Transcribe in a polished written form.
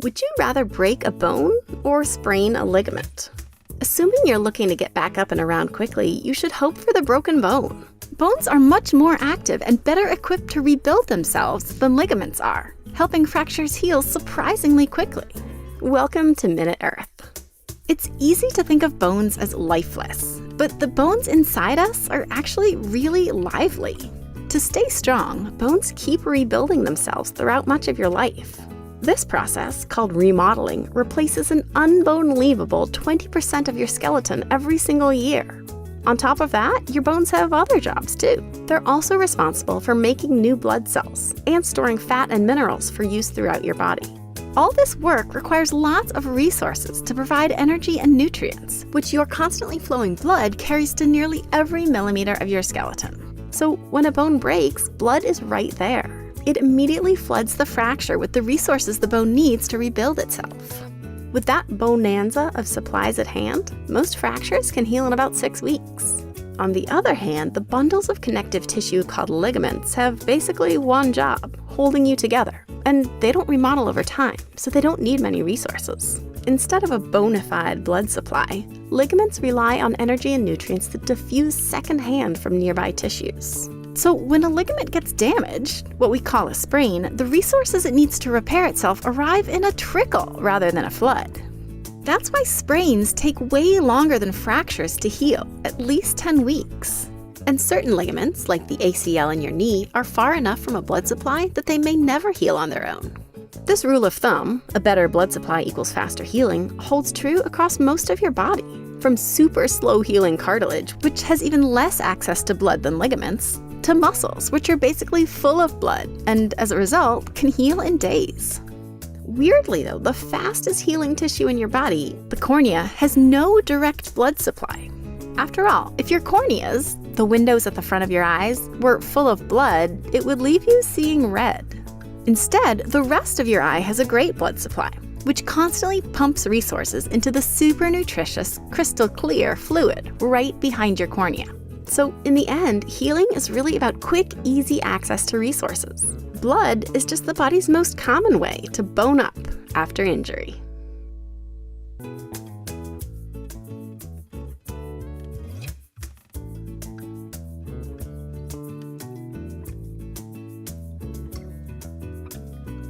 Would you rather break a bone or sprain a ligament? Assuming you're looking to get back up and around quickly, you should hope for the broken bone. Bones are much more active and better equipped to rebuild themselves than ligaments are, helping fractures heal surprisingly quickly. Welcome to Minute Earth. It's easy to think of bones as lifeless, but the bones inside us are actually really lively. To stay strong, bones keep rebuilding themselves throughout much of your life. This process, called remodeling, replaces an unbelievable 20% of your skeleton every single year. On top of that, your bones have other jobs too. They're also responsible for making new blood cells and storing fat and minerals for use throughout your body. All this work requires lots of resources to provide energy and nutrients, which your constantly flowing blood carries to nearly every millimeter of your skeleton. So when a bone breaks, blood is right there. It immediately floods the fracture with the resources the bone needs to rebuild itself. With that bonanza of supplies at hand, most fractures can heal in about 6 weeks. On the other hand, the bundles of connective tissue called ligaments have basically one job, holding you together. And they don't remodel over time, so they don't need many resources. Instead of a bona fide blood supply, ligaments rely on energy and nutrients that diffuse secondhand from nearby tissues. So when a ligament gets damaged, what we call a sprain, the resources it needs to repair itself arrive in a trickle rather than a flood. That's why sprains take way longer than fractures to heal, at least 10 weeks. And certain ligaments, like the ACL in your knee, are far enough from a blood supply that they may never heal on their own. This rule of thumb, a better blood supply equals faster healing, holds true across most of your body. From super slow healing cartilage, which has even less access to blood than ligaments, to muscles, which are basically full of blood, and as a result, can heal in days. Weirdly though, the fastest healing tissue in your body, the cornea, has no direct blood supply. After all, if your corneas, the windows at the front of your eyes, were full of blood, it would leave you seeing red. Instead, the rest of your eye has a great blood supply, which constantly pumps resources into the super nutritious, crystal clear fluid right behind your cornea. So in the end, healing is really about quick, easy access to resources. Blood is just the body's most common way to bone up after injury.